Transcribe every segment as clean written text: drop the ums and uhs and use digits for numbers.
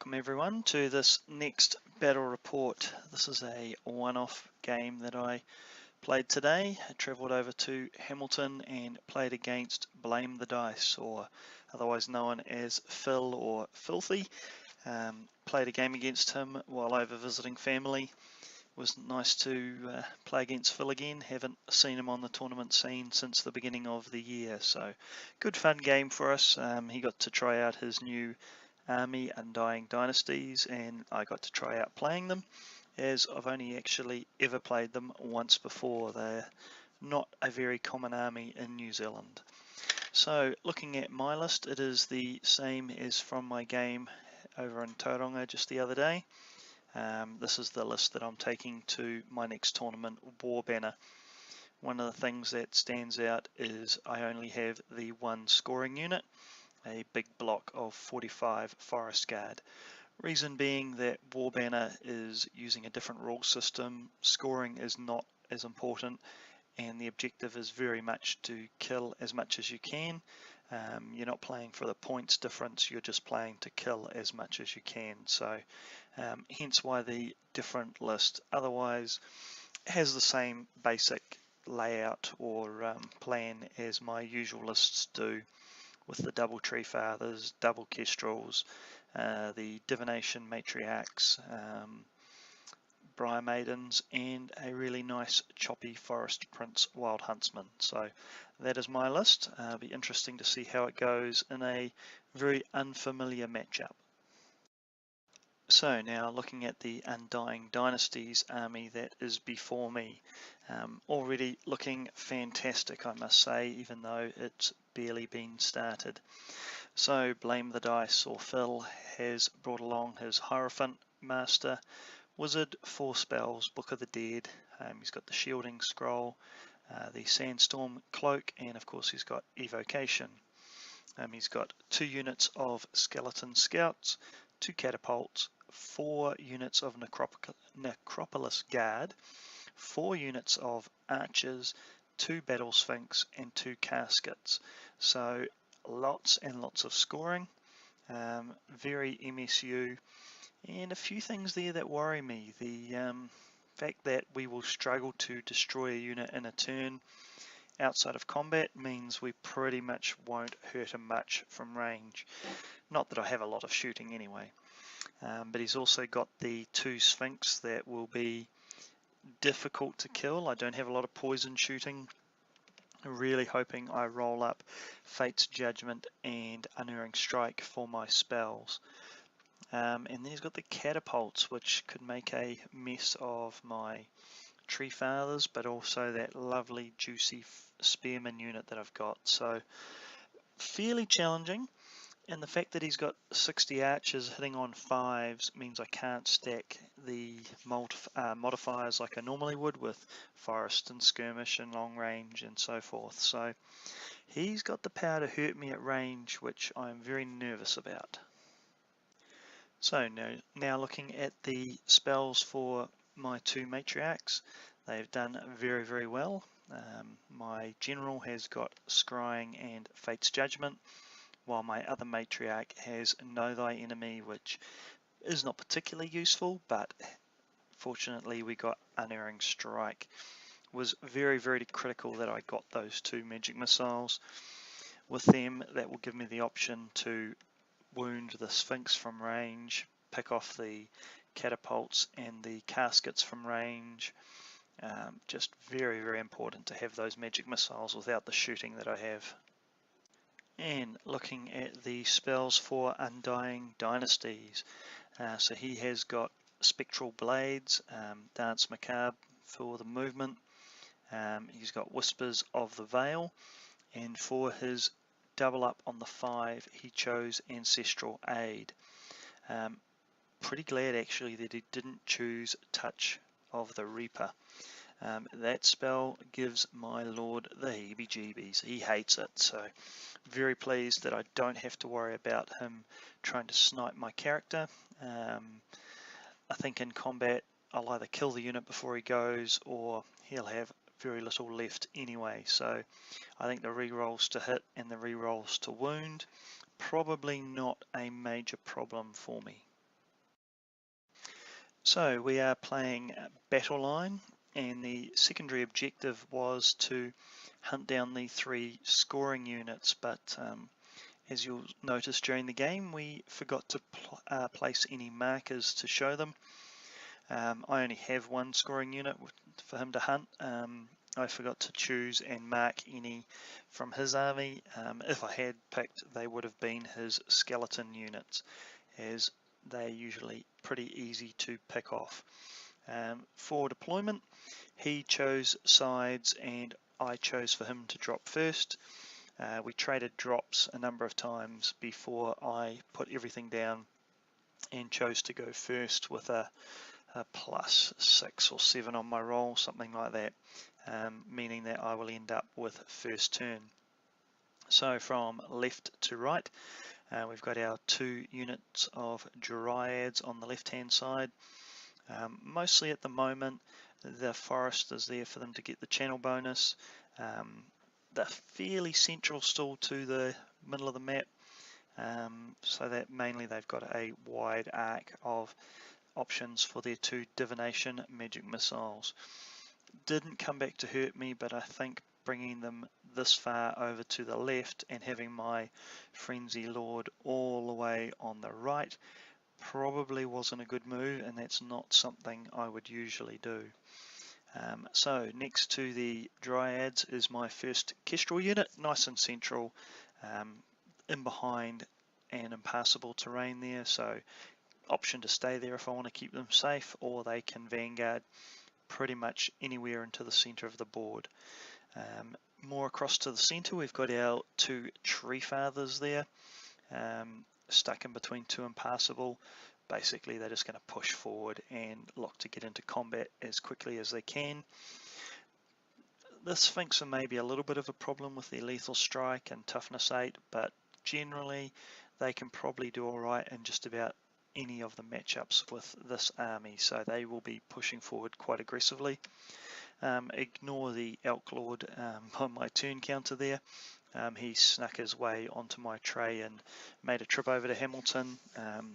Welcome everyone to this next battle report. This is a one-off game that I played today. I travelled over to Hamilton and played against Blame the Dice, or otherwise known as Phil or Filthy. Played a game against him while over visiting family. It was nice to play against Phil again. Haven't seen him on the tournament scene since the beginning of the year, so good fun game for us. He got to try out his new army, Undying Dynasties, and I got to try out playing them, as I've only actually ever played them once before. They're not a very common army in New Zealand. So looking at my list, it is the same as from my game over in Tauranga just the other day. This is the list that I'm taking to my next tournament, War Banner. One of the things that stands out is I only have the one scoring unit, a big block of 45 Forest Guard. Reason being that War Banner is using a different rule system, scoring is not as important, and the objective is very much to kill as much as you can. You're not playing for the points difference, you're just playing to kill as much as you can. So hence why the different list. Otherwise has the same basic layout or plan as my usual lists do, with the double tree fathers, double kestrels, the divination matriarchs, briar maidens, and a really nice choppy forest prince wild huntsman. So that is my list. Be interesting to see how it goes in a very unfamiliar matchup. So now looking at the Undying Dynasties army that is before me, already looking fantastic, I must say, even though it's barely been started. So Blame the Dice, or Phil, has brought along his Hierophant Master, Wizard, 4 spells, Book of the Dead. He's got the Shielding Scroll, the Sandstorm Cloak, and of course he's got Evocation. He's got 2 units of Skeleton Scouts, 2 Catapults, 4 units of Necropolis Guard, 4 units of Archers, 2 Battle Sphinx, and 2 Caskets. So lots and lots of scoring, very MSU, and a few things there that worry me. The fact that we will struggle to destroy a unit in a turn outside of combat means we pretty much won't hurt him much from range. Not that I have a lot of shooting anyway. But he's also got the 2 Sphinx that will be difficult to kill. I don't have a lot of poison shooting. Really hoping I roll up Fate's Judgment and Unerring Strike for my spells. And then he's got the Catapults, which could make a mess of my Tree Fathers, but also that lovely juicy Spearman unit that I've got. So fairly challenging. And the fact that he's got 60 archers hitting on 5s means I can't stack the modifiers like I normally would with forest and skirmish and long range and so forth. So he's got the power to hurt me at range, which I'm very nervous about. So now looking at the spells for my 2 matriarchs, they've done very, very well. My general has got Scrying and Fate's Judgment, while my other matriarch has Know Thy Enemy, which is not particularly useful, but fortunately we got Unerring Strike. It was very, very critical that I got those 2 magic missiles. With them, that will give me the option to wound the Sphinx from range, pick off the catapults and the caskets from range. Just very, very important to have those magic missiles without the shooting that I have. And looking at the spells for Undying Dynasties, so he has got Spectral Blades, Dance Macabre for the movement, he's got Whispers of the Veil, and for his double up on the 5 he chose Ancestral Aid. Pretty glad actually that he didn't choose Touch of the Reaper. That spell gives my lord the heebie-jeebies. He hates it, so very pleased that I don't have to worry about him trying to snipe my character. I think in combat I'll either kill the unit before he goes, or he'll have very little left anyway. So I think the rerolls to hit and the rerolls to wound, probably not a major problem for me. So we are playing Battle Line, and the secondary objective was to hunt down the 3 scoring units, but as you'll notice during the game, we forgot to place any markers to show them. I only have 1 scoring unit for him to hunt. I forgot to choose and mark any from his army. If I had picked, they would have been his skeleton units, as they're usually pretty easy to pick off. For deployment, he chose sides and I chose for him to drop first. We traded drops a number of times before I put everything down and chose to go first with a +6 or 7 on my roll, something like that, meaning that I will end up with first turn. So from left to right, we've got our 2 units of Dryads on the left hand side. Mostly at the moment, the forest is there for them to get the channel bonus. They're fairly central still to the middle of the map, so that mainly they've got a wide arc of options for their 2 divination magic missiles. Didn't come back to hurt me, but I think bringing them this far over to the left and having my Frenzy Lord all the way on the right probably wasn't a good move, and that's not something I would usually do. So next to the Dryads is my first Kestrel unit, nice and central, in behind an impassable terrain there, so option to stay there if I want to keep them safe, or they can vanguard pretty much anywhere into the center of the board. More across to the center, we've got our 2 Tree Fathers there, stuck in between 2 impassable. Basically, they're just going to push forward and look to get into combat as quickly as they can. The Sphinx are maybe a little bit of a problem with their lethal strike and toughness 8, but generally they can probably do alright in just about any of the matchups with this army, so they will be pushing forward quite aggressively. Ignore the Elk Lord on my turn counter there. He snuck his way onto my tray and made a trip over to Hamilton.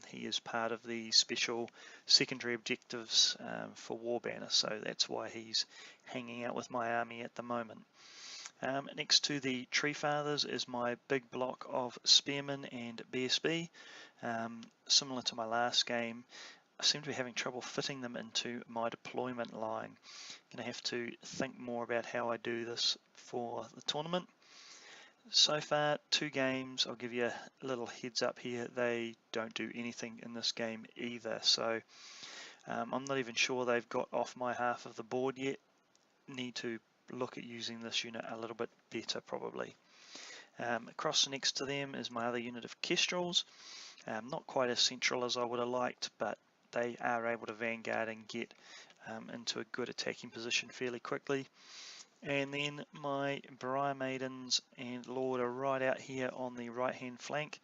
He is part of the special secondary objectives for Warbanner, so that's why he's hanging out with my army at the moment. Next to the Tree Fathers is my big block of Spearmen and BSB. Similar to my last game, I seem to be having trouble fitting them into my deployment line. Going to have to think more about how I do this for the tournament. So far, 2 games, I'll give you a little heads up here, they don't do anything in this game either, so I'm not even sure they've got off my half of the board yet. Need to look at using this unit a little bit better probably. Across next to them is my other unit of Kestrels, not quite as central as I would have liked, but they are able to vanguard and get into a good attacking position fairly quickly. And then my Briar Maidens and Lord are right out here on the right hand flank.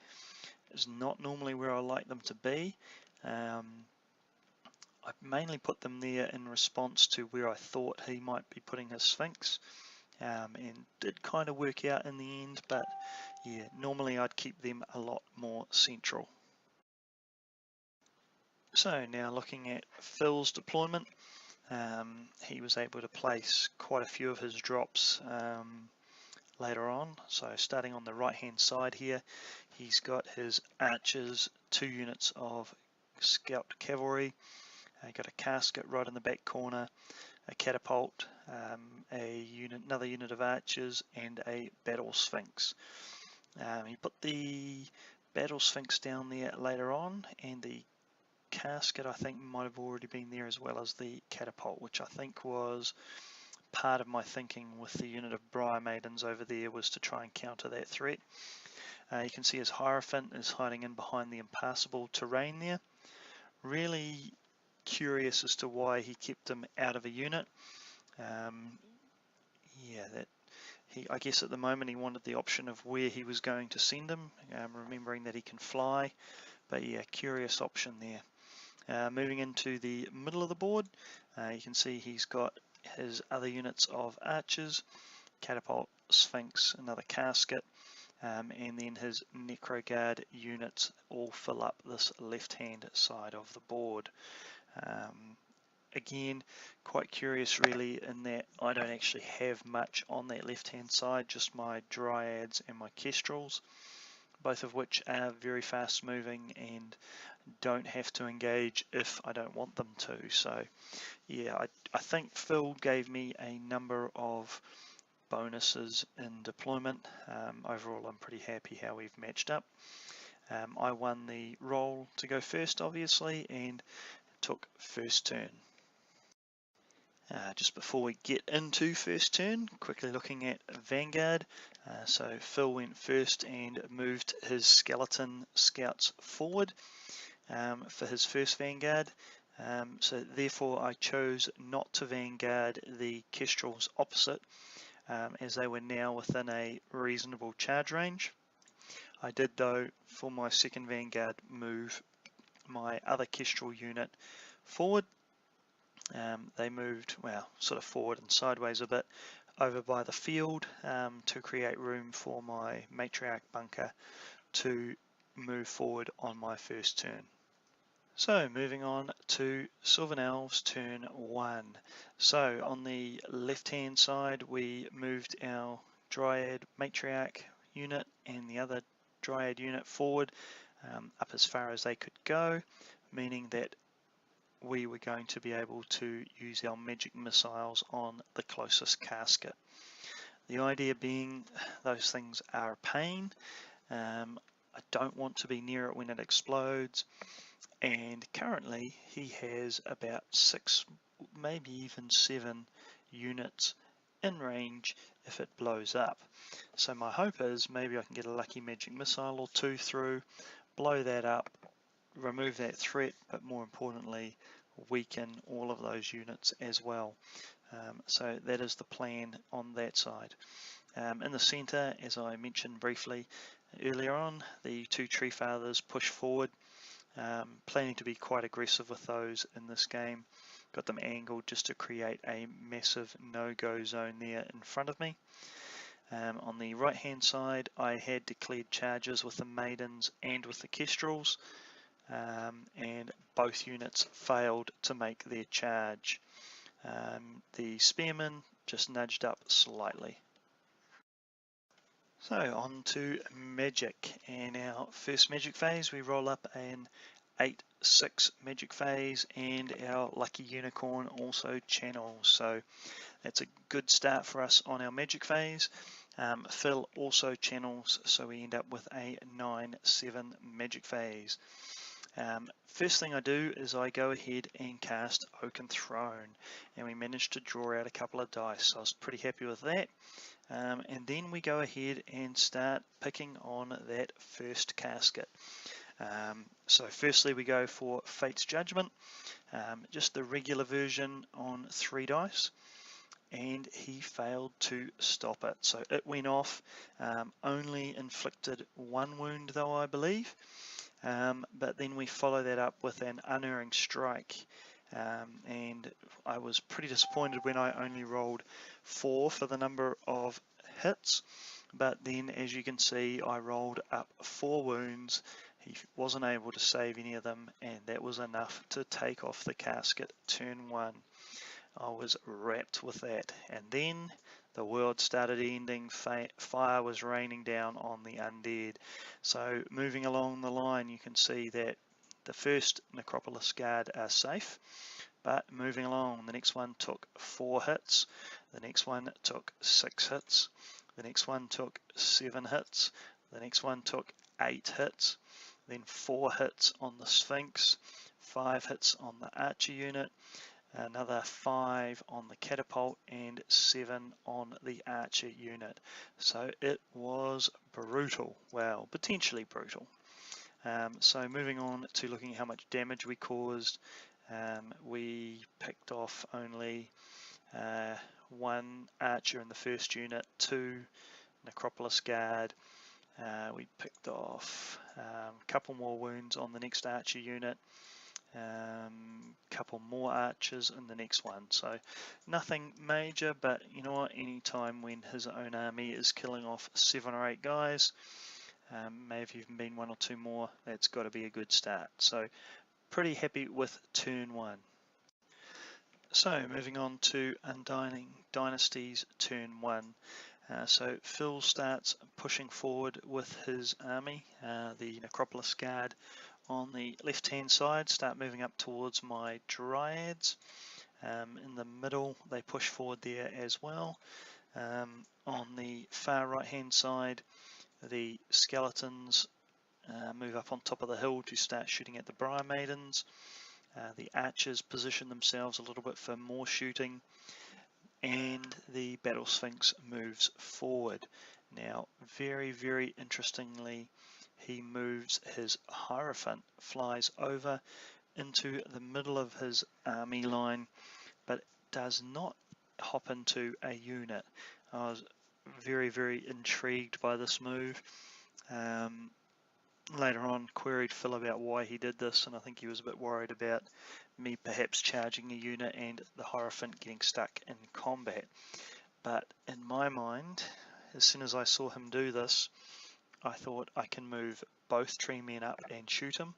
It's not normally where I like them to be. I mainly put them there in response to where I thought he might be putting his Sphinx, and did kind of work out in the end, but yeah, normally I'd keep them a lot more central. So now looking at Phil's deployment. He was able to place quite a few of his drops later on. So starting on the right hand side here, he's got his archers, 2 units of scout cavalry, got a casket right in the back corner, a catapult, another unit of archers, and a battle sphinx. He put the battle sphinx down there later on, and the casket I think might have already been there, as well as the catapult, which I think was part of my thinking with the unit of Briar Maidens over there, was to try and counter that threat. You can see his Hierophant is hiding in behind the impassable terrain there. Really curious as to why he kept him out of a unit. I guess at the moment he wanted the option of where he was going to send him, remembering that he can fly, but yeah, curious option there. Moving into the middle of the board, you can see he's got his other units of archers, catapult, sphinx, another casket, and then his necro guard units all fill up this left hand side of the board. Again, quite curious really in that I don't actually have much on that left hand side, just my Dryads and my Kestrels, both of which are very fast moving and don't have to engage if I don't want them to. So yeah, I think Phil gave me a number of bonuses in deployment. Overall, I'm pretty happy how we've matched up. I won the role to go first, obviously, and took first turn. Just before we get into first turn, quickly looking at Vanguard. So Phil went first and moved his skeleton scouts forward for his first Vanguard. So therefore I chose not to Vanguard the Kestrels opposite, as they were now within a reasonable charge range. I did though, for my second Vanguard, move my other Kestrel unit forward. They moved, well, sort of forward and sideways a bit over by the field to create room for my matriarch bunker to move forward on my first turn. So moving on to Sylvan Elves turn 1. So on the left hand side we moved our Dryad matriarch unit and the other Dryad unit forward up as far as they could go, meaning that we were going to be able to use our magic missiles on the closest casket. The idea being those things are a pain. I don't want to be near it when it explodes, and currently he has about 6, maybe even 7 units in range if it blows up. So my hope is maybe I can get a lucky magic missile or 2 through, blow that up, remove that threat, but more importantly weaken all of those units as well. So that is the plan on that side. In the center, as I mentioned briefly earlier on, the 2 Tree Fathers push forward, planning to be quite aggressive with those in this game. Got them angled just to create a massive no-go zone there in front of me. On the right hand side I had declared charges with the Maidens and with the Kestrels, and both units failed to make their charge. The Spearmen just nudged up slightly. So on to magic. In our first magic phase we roll up an 8/6 magic phase, and our lucky unicorn also channels, so that's a good start for us on our magic phase. Phil also channels, so we end up with a 9/7 magic phase. First thing I do is I go ahead and cast Oaken Throne, and we managed to draw out a couple of dice, so I was pretty happy with that. And then we go ahead and start picking on that first casket. So firstly we go for Fate's Judgment, just the regular version on 3 dice, and he failed to stop it. So it went off, only inflicted 1 wound though, I believe, but then we follow that up with an unerring strike, and I was pretty disappointed when I only rolled 4 for the number of hits, but then as you can see I rolled up 4 wounds. He wasn't able to save any of them, and that was enough to take off the casket turn 1. I was wrapped with that, and then the world started ending. Fire was raining down on the undead. So moving along the line you can see that the first Necropolis Guard are safe, but moving along, the next one took 4 hits, the next one took 6 hits, the next one took 7 hits, the next one took 8 hits, then 4 hits on the Sphinx, 5 hits on the Archer unit, another 5 on the Catapult, and 7 on the Archer unit. So it was brutal, well, potentially brutal. So moving on to looking at how much damage we caused, we picked off only 1 Archer in the first unit, 2 Necropolis Guard. We picked off a couple more wounds on the next Archer unit, couple more archers in the next one, so nothing major, but you know what, any time when his own army is killing off 7 or 8 guys, may have even been 1 or 2 more, that's got to be a good start. So pretty happy with turn 1. So moving on to Undying Dynasties turn 1. So Phil starts pushing forward with his army, the Necropolis Guard on the left hand side start moving up towards my Dryads. In the middle they push forward there as well. On the far right hand side the Skeletons move up on top of the hill to start shooting at the Briar Maidens. The Archers position themselves a little bit for more shooting, and the Battle Sphinx moves forward. Now, very interestingly, he moves his Hierophant, flies over into the middle of his army line, but does not hop into a unit. I was very intrigued by this move. Later on queried Phil about why he did this, and I think he was a bit worried about me perhaps charging a unit and the Hierophant getting stuck in combat. But in my mind, as soon as I saw him do this, I thought I can move both tree men up and shoot him.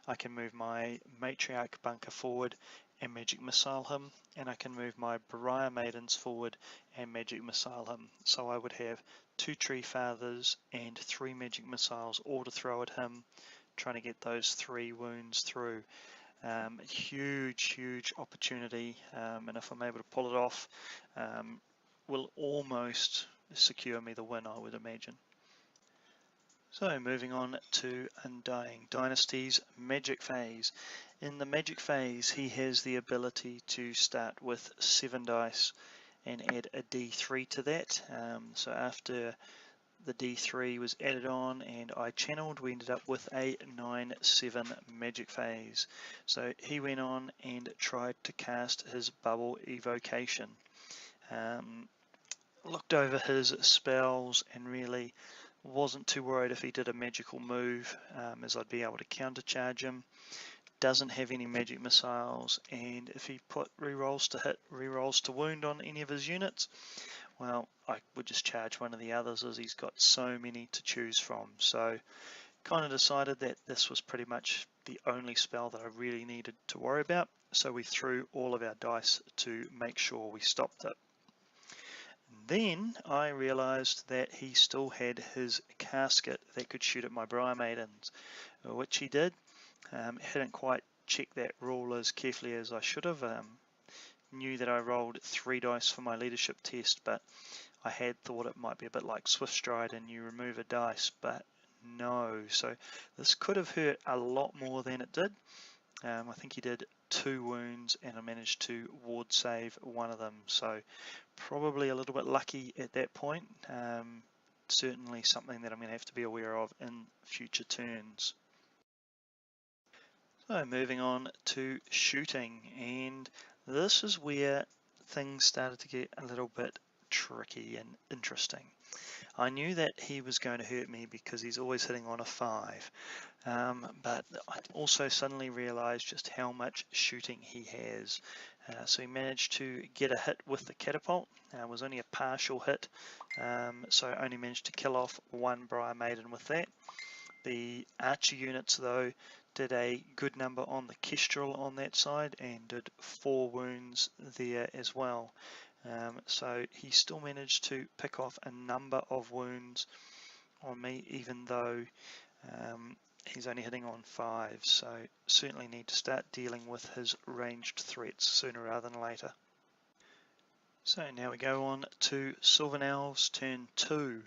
I can move my Matriarch Bunker forward and magic missile him, and I can move my Briar Maidens forward and magic missile him. So I would have 2 Tree Fathers and 3 magic missiles all to throw at him, trying to get those 3 wounds through. Huge opportunity, and if I'm able to pull it off, will almost secure me the win, I would imagine. So moving on to Undying Dynasties Magic Phase. In the Magic Phase he has the ability to start with 7 dice and add a D3 to that. So after the D3 was added on and I channeled, we ended up with a 9/7 Magic Phase. So he went on and tried to cast his Bubble Evocation. Looked over his spells and really wasn't too worried if he did a magical move, as I'd be able to countercharge him. Doesn't have any magic missiles, and if he put rerolls to hit, rerolls to wound on any of his units, well, I would just charge one of the others as he's got so many to choose from. So kind of decided that this was pretty much the only spell that I really needed to worry about, so we threw all of our dice to make sure we stopped it. Then I realized that he still had his casket that could shoot at my Briar Maidens, which he did. Hadn't quite checked that rule as carefully as I should have. Knew that I rolled 3 dice for my leadership test, but I had thought it might be a bit like Swift Stride and you remove a dice, but no. So this could have hurt a lot more than it did. I think he did 2 wounds and I managed to ward save one of them, so probably a little bit lucky at that point. Certainly something that I'm going to have to be aware of in future turns. So moving on to shooting, and this is where things started to get a little bit tricky and interesting. I knew that he was going to hurt me because he's always hitting on a 5, but I also suddenly realized just how much shooting he has. So he managed to get a hit with the catapult. It was only a partial hit, so I only managed to kill off 1 Briar Maiden with that. The archer units though did a good number on the Kestrel on that side and did 4 wounds there as well. So he still managed to pick off a number of wounds on me, even though he's only hitting on 5. So certainly need to start dealing with his ranged threats sooner rather than later. So now we go on to Sylvan Elves turn 2.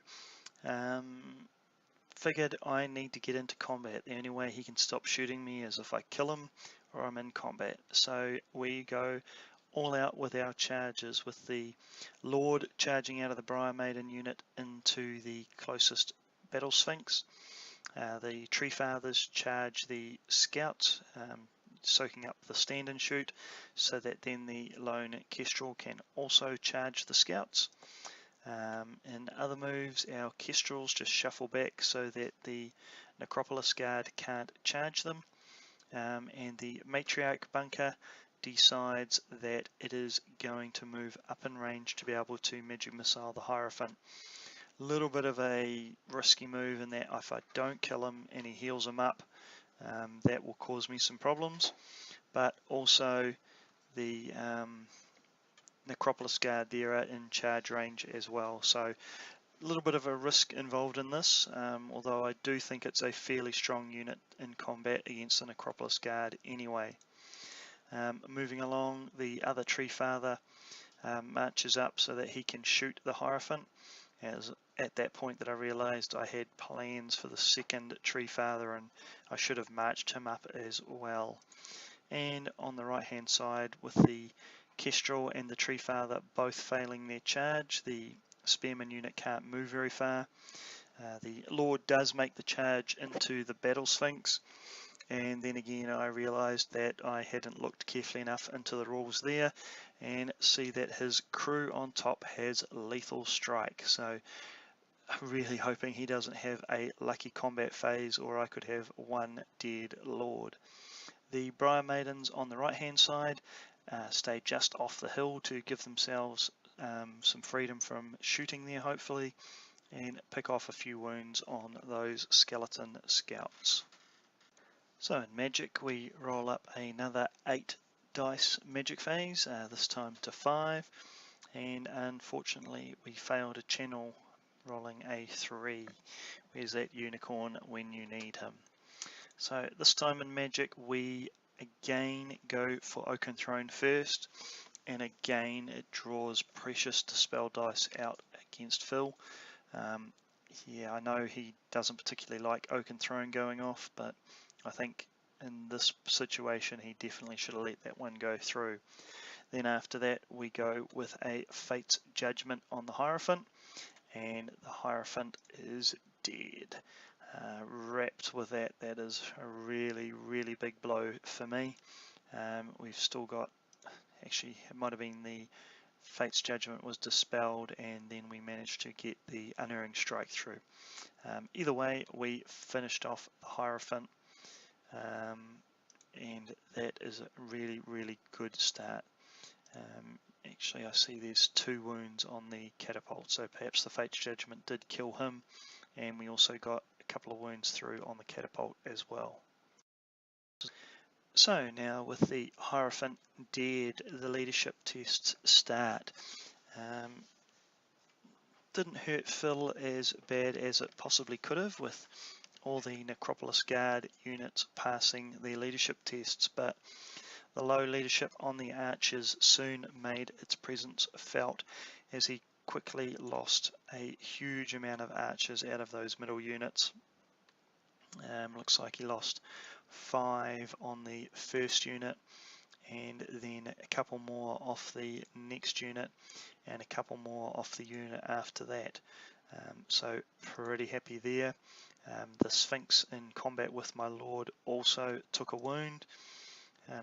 Figured I need to get into combat. The only way he can stop shooting me is if I kill him or I'm in combat. So we go all out with our charges, with the Lord charging out of the Briar Maiden unit into the closest Battle Sphinx. The Tree Fathers charge the Scouts, soaking up the stand and shoot, so that then the lone Kestrel can also charge the Scouts. In other moves, our Kestrels just shuffle back so that the Necropolis Guard can't charge them, and the Matriarch Bunker decides that it is going to move up in range to be able to magic missile the Hierophant. Little bit of a risky move in that if I don't kill him and he heals him up, that will cause me some problems, but also the Necropolis Guard there are in charge range as well, so a little bit of a risk involved in this, although I do think it's a fairly strong unit in combat against the Necropolis Guard anyway. Moving along, the other Tree Father marches up so that he can shoot the Hierophant, as at that point that I realized I had plans for the second Tree Father and I should have marched him up as well. And on the right hand side, with the Kestrel and the Tree Father both failing their charge, the Spearman unit can't move very far. The Lord does make the charge into the Battle Sphinx, and then again I realized that I hadn't looked carefully enough into the rules there, and see that his crew on top has lethal strike, so really hoping he doesn't have a lucky combat phase or I could have one dead Lord. The Briar Maidens on the right hand side stay just off the hill to give themselves some freedom from shooting there hopefully, and pick off a few wounds on those skeleton scouts. So in Magic we roll up another 8 dice Magic phase, this time to 5, and unfortunately we failed a channel rolling a 3. Where's that unicorn when you need him? So this time in Magic we again go for Oaken Throne first, and again it draws precious Dispel dice out against Phil. Yeah, I know he doesn't particularly like Oaken Throne going off, but I think in this situation he definitely should have let that one go through. Then after that we go with a Fate's Judgment on the Hierophant, and the Hierophant is dead. Wrapped with that, that is a really big blow for me. We've still got, actually it might have been the Fate's Judgment was dispelled and then we managed to get the Unerring Strike through. Either way, we finished off the Hierophant, and that is a really good start. Actually I see there's 2 wounds on the catapult, so perhaps the Fate's Judgment did kill him, and we also got a couple of wounds through on the catapult as well. So now with the Hierophant dead, the leadership tests start. Didn't hurt Phil as bad as it possibly could have, with all the Necropolis Guard units passing their leadership tests, but the low leadership on the archers soon made its presence felt, as he quickly lost a huge amount of archers out of those middle units. Looks like he lost 5 on the first unit, and then a couple more off the next unit, and a couple more off the unit after that. So pretty happy there. The Sphinx in combat with my Lord also took a wound.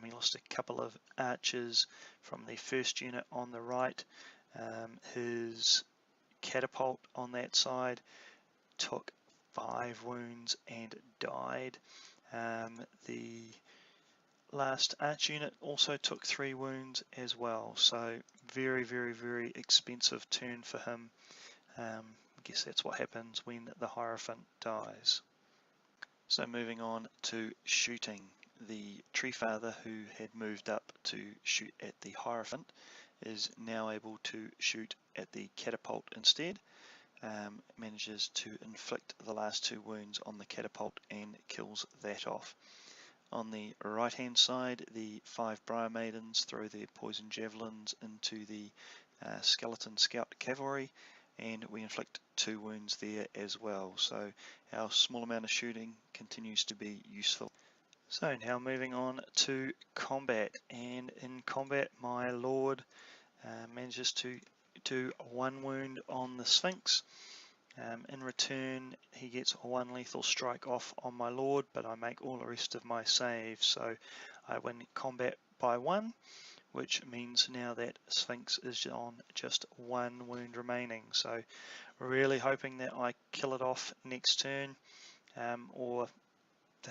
He lost a couple of archers from the first unit on the right. His catapult on that side took 5 wounds and died. The last arch unit also took 3 wounds as well, so very expensive turn for him. I guess that's what happens when the Hierophant dies. So moving on to shooting. The Tree Father, who had moved up to shoot at the Hierophant, is now able to shoot at the catapult instead. Manages to inflict the last 2 wounds on the catapult and kills that off. On the right hand side, the 5 Briar Maidens throw their poison javelins into the skeleton scout cavalry, and we inflict 2 wounds there as well. So our small amount of shooting continues to be useful. So now moving on to combat, and in combat my Lord manages to do 1 wound on the Sphinx. In return he gets 1 lethal strike off on my Lord, but I make all the rest of my saves, so I win combat by 1, which means now that Sphinx is on just 1 wound remaining. So really hoping that I kill it off next turn, or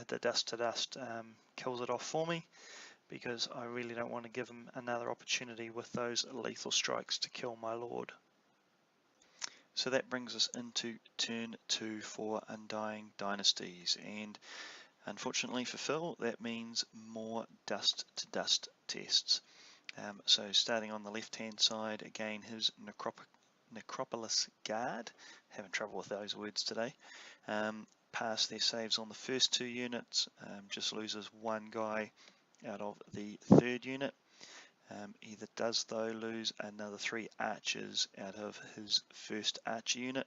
the dust to dust kills it off for me, because I really don't want to give him another opportunity with those lethal strikes to kill my Lord. So that brings us into turn 2 for Undying Dynasties, and Unfortunately for Phil, that means more dust to dust tests. So starting on the left hand side, again his Necropolis Guard, having trouble with those words today, pass their saves on the first 2 units, just loses 1 guy out of the 3rd unit. Either does though lose another 3 archers out of his first archer unit.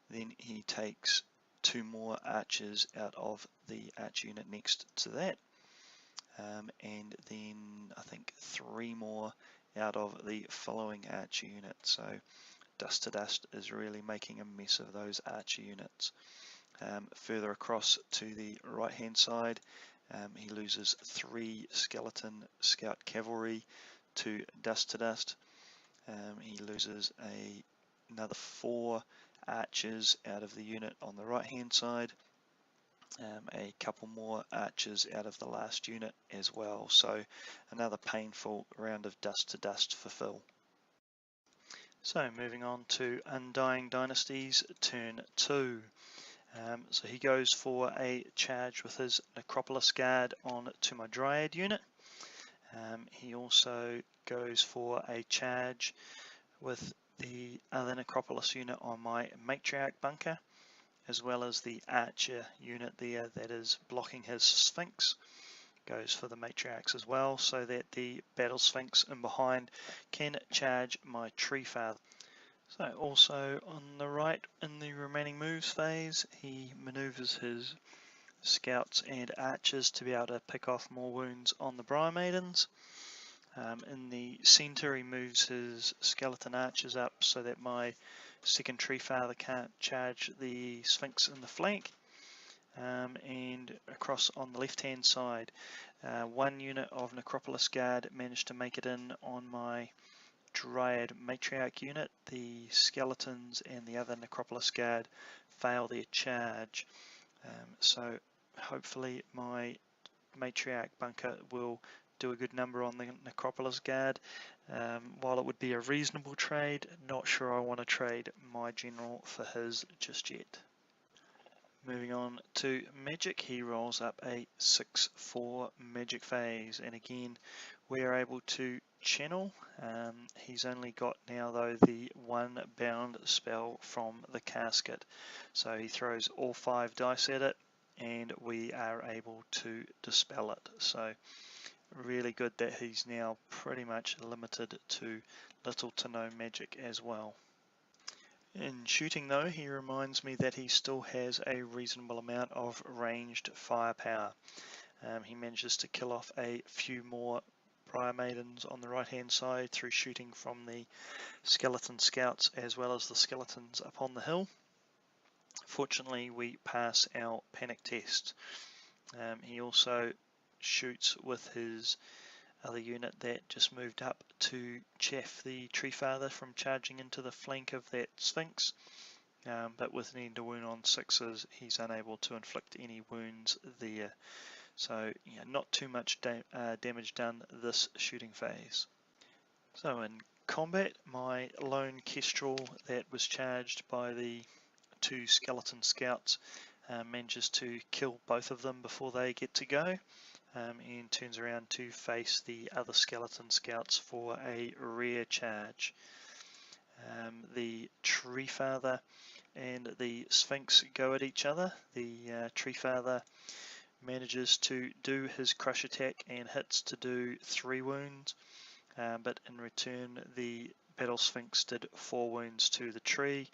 Then he takes 2 more archers out of the archer unit next to that, and then I think 3 more out of the following archer unit. So dust to dust is really making a mess of those archer units. Further across to the right hand side, he loses 3 skeleton scout cavalry to dust to dust. He loses another 4 archers out of the unit on the right hand side, a couple more archers out of the last unit as well. So another painful round of dust to dust for Phil. So moving on to Undying Dynasties turn 2. So he goes for a charge with his Necropolis Guard on to my Dryad unit. He also goes for a charge with the other Necropolis unit on my Matriarch bunker, as well as the Archer unit there that is blocking his Sphinx. Goes for the Matriarchs as well, so that the Battle Sphinx in behind can charge my Tree Father. So also on the right in the remaining moves phase, he maneuvers his scouts and archers to be able to pick off more wounds on the Briar Maidens. In the centre he moves his skeleton archers up so that my second Tree Father can't charge the Sphinx in the flank. And across on the left hand side, 1 unit of Necropolis Guard managed to make it in on my Dryad Matriarch unit. The skeletons and the other Necropolis Guard fail their charge, so hopefully my Matriarch bunker will do a good number on the Necropolis Guard. While it would be a reasonable trade, not sure I want to trade my general for his just yet. Moving on to Magic, he rolls up a 6/4 Magic phase, and again we are able to channel. He's only got now though the 1 bound spell from the casket, so he throws all 5 dice at it and we are able to dispel it. So really good that he's now pretty much limited to little to no magic as well. In shooting though, he reminds me that he still has a reasonable amount of ranged firepower. He manages to kill off a few more Briar Maidens on the right hand side through shooting from the skeleton scouts as well as the skeletons up on the hill. Fortunately we pass our panic test. He also shoots with his other unit that just moved up to chaff the Tree Father from charging into the flank of that Sphinx, but with an end to wound on 6s he's unable to inflict any wounds there. So yeah, not too much damage done this shooting phase. So in combat, my lone Kestrel that was charged by the 2 skeleton scouts manages to kill both of them before they get to go, and turns around to face the other skeleton scouts for a rear charge. The Tree Father and the Sphinx go at each other. The Tree Father manages to do his crush attack and hits to do 3 wounds, but in return the Battle Sphinx did 4 wounds to the tree,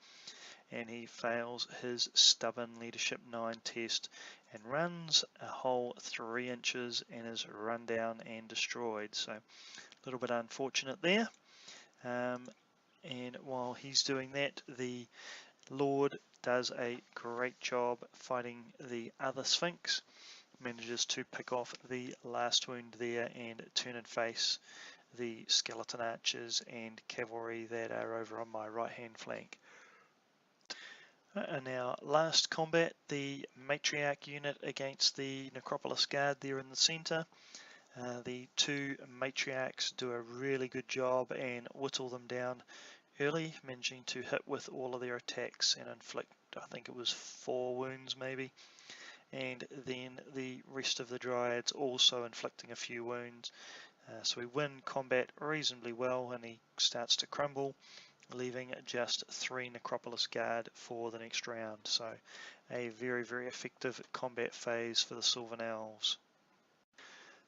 and he fails his stubborn leadership 9 test and runs a whole 3 inches and is run down and destroyed. So a little bit unfortunate there. And while he's doing that, the Lord does a great job fighting the other Sphinx, manages to pick off the last wound there and turn and face the skeleton archers and cavalry that are over on my right hand flank. And our last combat, the Matriarch unit against the Necropolis Guard there in the centre. The 2 Matriarchs do a really good job and whittle them down early, managing to hit with all of their attacks and inflict, I think it was 4 wounds maybe. and then the rest of the Dryads also inflicting a few wounds. So we win combat reasonably well, and he starts to crumble, leaving just 3 Necropolis Guard for the next round. So a very, very effective combat phase for the Sylvan Elves.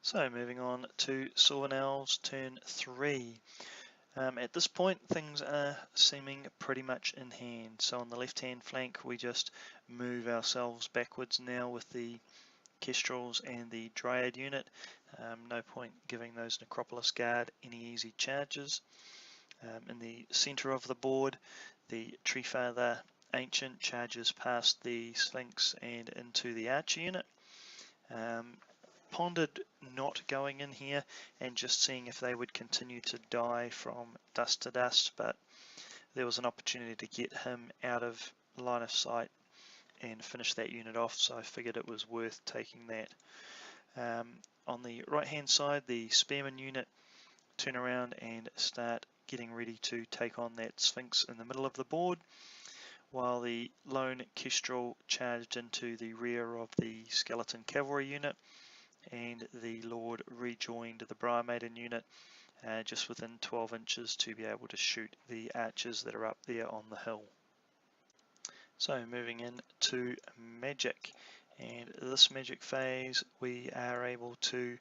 So moving on to Sylvan Elves turn 3. At this point things are seeming pretty much in hand. So on the left hand flank we just move ourselves backwards now with the Kestrels and the Dryad unit. No point giving those Necropolis Guard any easy charges. In the centre of the board, the Treefather Ancient charges past the Sphinx and into the Archer unit. Pondered not going in here and just seeing if they would continue to die from dust to dust, but there was an opportunity to get him out of line of sight and finish that unit off, so I figured it was worth taking that. On the right hand side, the Spearman unit turn around and start getting ready to take on that Sphinx in the middle of the board, while the lone Kestrel charged into the rear of the Skeleton Cavalry unit, and the Lord rejoined the Briar Maiden unit just within 12 inches to be able to shoot the archers that are up there on the hill. So moving in to magic, and this magic phase we are able to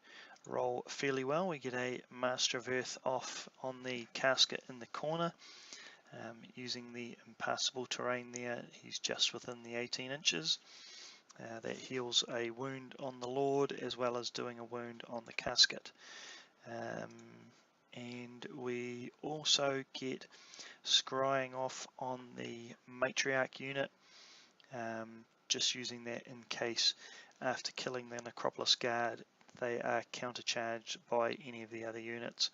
roll fairly well. We get a Master of Earth off on the casket in the corner. Using the impassable terrain there, he's just within the 18 inches. That heals a wound on the Lord as well as doing a wound on the casket. And we also get scrying off on the Matriarch unit, just using that in case after killing the Necropolis Guard they are countercharged by any of the other units.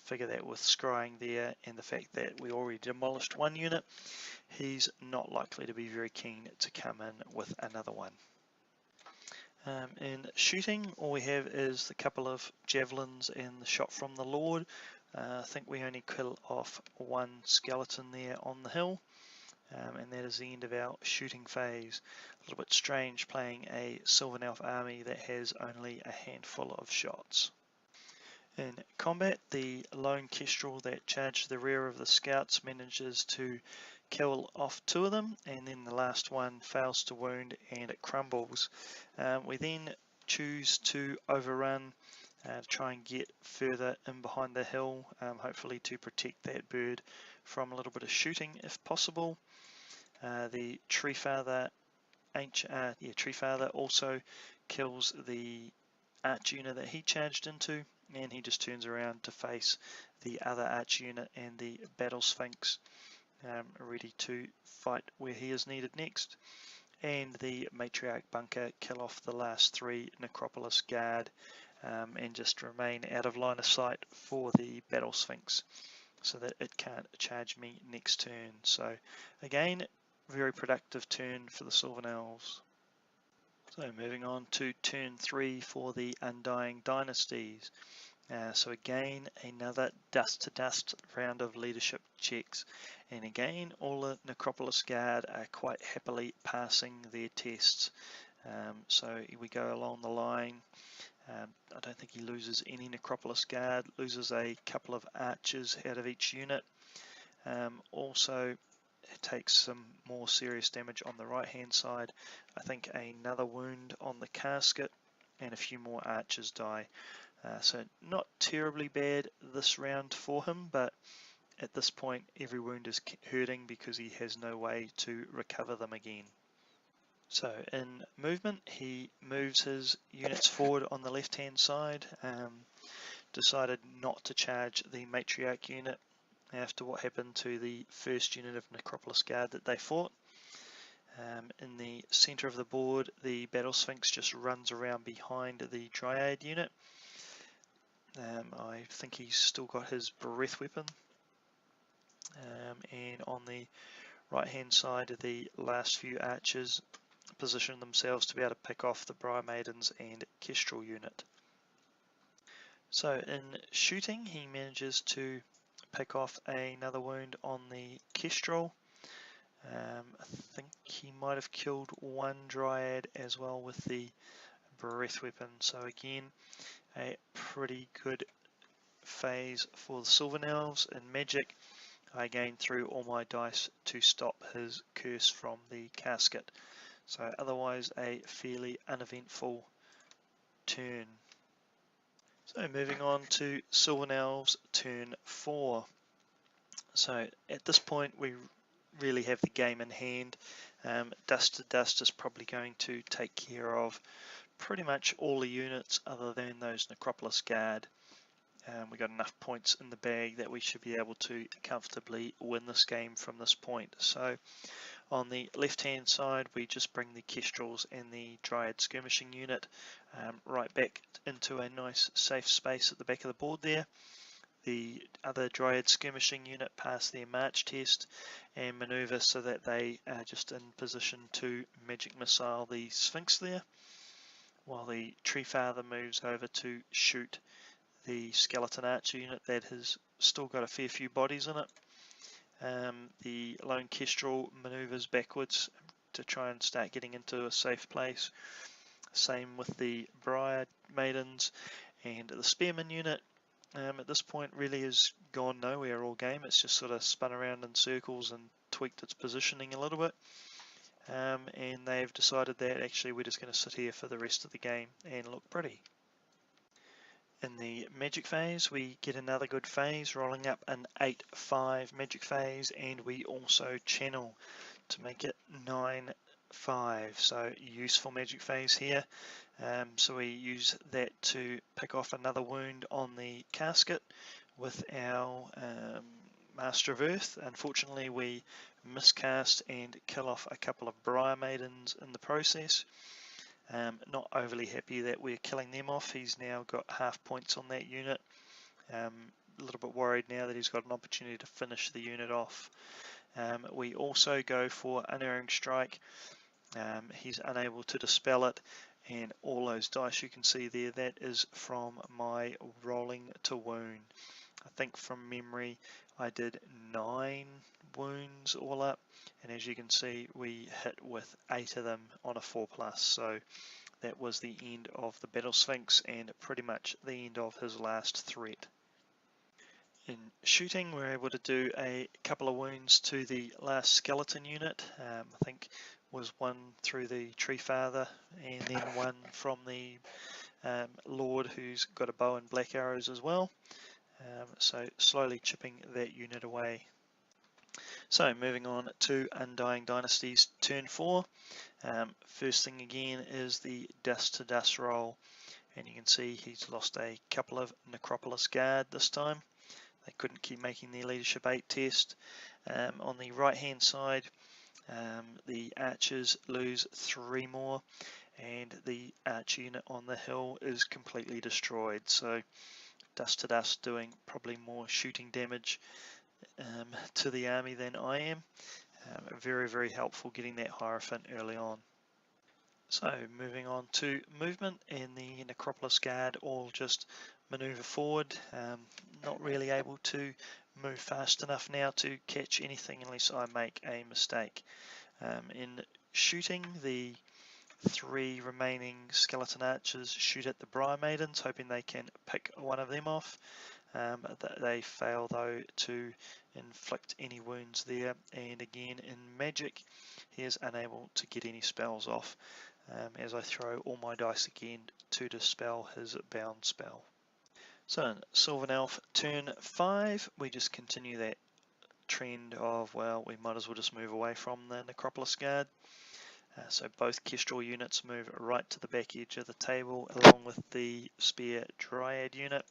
Figure that with scrying there and the fact that we already demolished one unit, he's not likely to be very keen to come in with another one. In shooting, all we have is the couple of javelins and the shot from the Lord. I think we only kill off one skeleton there on the hill, and that is the end of our shooting phase. A little bit strange playing a Sylvan Elf army that has only a handful of shots. In combat, the lone Kestrel that charged the rear of the scouts manages to kill off 2 of them, and then the last one fails to wound and it crumbles. We then choose to overrun to try and get further in behind the hill, hopefully to protect that bird from a little bit of shooting if possible. The Treefather also kills the arch unit that he charged into, and he just turns around to face the other arch unit and the Battle Sphinx, ready to fight where he is needed next. And the Matriarch Bunker kill off the last 3 Necropolis Guard, and just remain out of line of sight for the Battle Sphinx so that it can't charge me next turn. So again, very productive turn for the Sylvan Elves. So moving on to turn 3 for the Undying Dynasties. So again, another dust to dust round of leadership checks, and again all the Necropolis Guard are quite happily passing their tests. So we go along the line. I don't think he loses any Necropolis Guard, loses a couple of archers out of each unit. Also takes some more serious damage on the right hand side. I think another wound on the casket, and a few more archers die. So not terribly bad this round for him, but at this point every wound is hurting because he has no way to recover them again. So in movement, he moves his units forward on the left hand side, decided not to charge the Matriarch unit after what happened to the first unit of Necropolis Guard that they fought. In the centre of the board, the Battle Sphinx just runs around behind the Dryad unit. I think he's still got his breath weapon. And on the right hand side, the last few archers position themselves to be able to pick off the Briar Maidens and Kestrel unit. So in shooting, he manages to pick off another wound on the Kestrel. I think he might have killed one Dryad as well with the breath weapon. So again, a pretty good phase for the Sylvan Elves. In Magic, I again threw all my dice to stop his curse from the casket. So otherwise a fairly uneventful turn. So moving on to Sylvan Elves turn 4. So at this point we really have the game in hand. Dust to Dust is probably going to take care of pretty much all the units other than those Necropolis Guard. We got enough points in the bag that we should be able to comfortably win this game from this point. So on the left hand side we just bring the Kestrels and the Dryad skirmishing unit right back into a nice safe space at the back of the board there. The other Dryad skirmishing unit pass their march test and maneuver so that they are just in position to magic missile the Sphinx there, while the Tree Father moves over to shoot the Skeleton Archer unit that has still got a fair few bodies in it. The Lone Kestrel maneuvers backwards to try and start getting into a safe place. Same with the Briar Maidens, and the Spearman unit at this point really has gone nowhere all game. It's just sort of spun around in circles and tweaked its positioning a little bit. And they've decided that actually we're just going to sit here for the rest of the game and look pretty. In the magic phase, we get another good phase, rolling up an 8-5 magic phase, and we also channel to make it 9-5. So useful magic phase here. So we use that to pick off another wound on the casket with our Master of Earth. Unfortunately, we miscast and kill off a couple of Briar Maidens in the process. Not overly happy that we're killing them off. He's now got half points on that unit. A little bit worried now that he's got an opportunity to finish the unit off. We also go for Unerring Strike. He's unable to dispel it, and all those dice you can see there, that is from my rolling to wound. I think from memory I did 9 wounds all up, and as you can see we hit with 8 of them on a 4+, so that was the end of the Battle Sphinx and pretty much the end of his last threat. In shooting, we're able to do a couple of wounds to the last skeleton unit. I think was one through the Tree Father and then one from the Lord, who's got a bow and black arrows as well. So slowly chipping that unit away. So moving on to Undying Dynasties turn 4. First thing again is the Dust to Dust roll, and you can see he's lost a couple of Necropolis Guard this time. They couldn't keep making their Leadership 8 test. On the right hand side, the archers lose 3 more, and the archer unit on the hill is completely destroyed. So Dust to Dust doing probably more shooting damage to the army than I am. Very, very helpful getting that Hierophant early on. So moving on to movement, and the Necropolis Guard all just maneuver forward. Not really able to move fast enough now to catch anything unless I make a mistake. In shooting, the 3 remaining skeleton archers shoot at the Briar Maidens, hoping they can pick one of them off. They fail though to inflict any wounds there, and again in magic he is unable to get any spells off, as I throw all my dice again to dispel his bound spell. So in Sylvan Elf turn 5, we just continue that trend of, well, we might as well just move away from the Necropolis Guard. So both Kestrel units move right to the back edge of the table along with the Spear Dryad unit,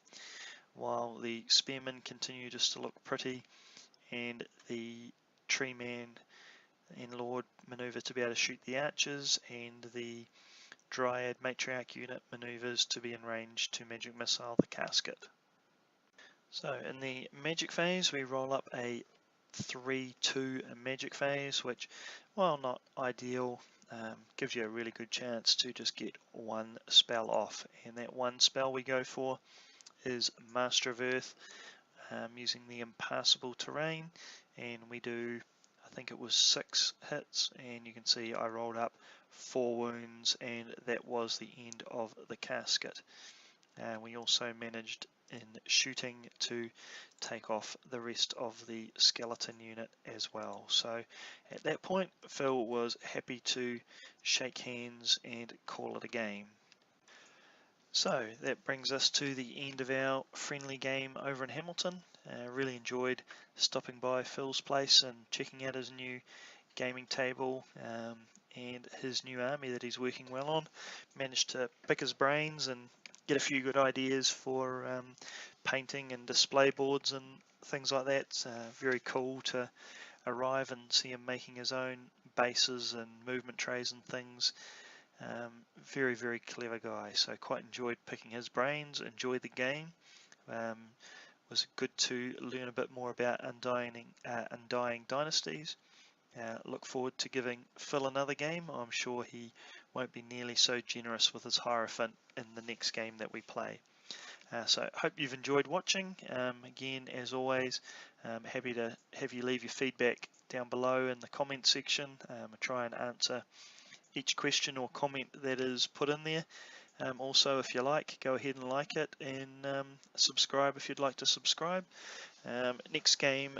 while the Spearmen continue just to look pretty, and the Tree Man and Lord maneuver to be able to shoot the archers, and the Dryad Matriarch unit maneuvers to be in range to magic missile the casket. So in the magic phase we roll up a 3-2 magic phase, which, while not ideal, gives you a really good chance to just get one spell off, and that one spell we go for is Master of Earth, using the impassable terrain, and we do, I think it was 6 hits, and you can see I rolled up 4 wounds, and that was the end of the casket. We also managed in shooting to take off the rest of the skeleton unit as well. So at that point, Phil was happy to shake hands and call it a game. So that brings us to the end of our friendly game over in Hamilton. Really enjoyed stopping by Phil's place and checking out his new gaming table and his new army that he's working well on. Managed to pick his brains and get a few good ideas for painting and display boards and things like that. Very cool to arrive and see him making his own bases and movement trays and things. Very, very clever guy, so quite enjoyed picking his brains, enjoyed the game. Was good to learn a bit more about Undying Dynasties. Look forward to giving Phil another game. I'm sure he won't be nearly so generous with his Hierophant in the next game that we play. So hope you've enjoyed watching. Again, as always, happy to have you leave your feedback down below in the comment section. I try and answer each question or comment that is put in there. Also, if you like, go ahead and like it, and subscribe if you'd like to subscribe. Next game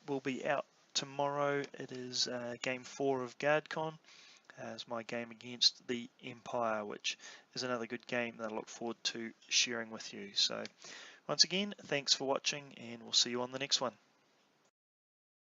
will be out tomorrow. It is game 4 of GuardCon. It's my game against the Empire, which is another good game that I look forward to sharing with you. So once again, thanks for watching, and we'll see you on the next one.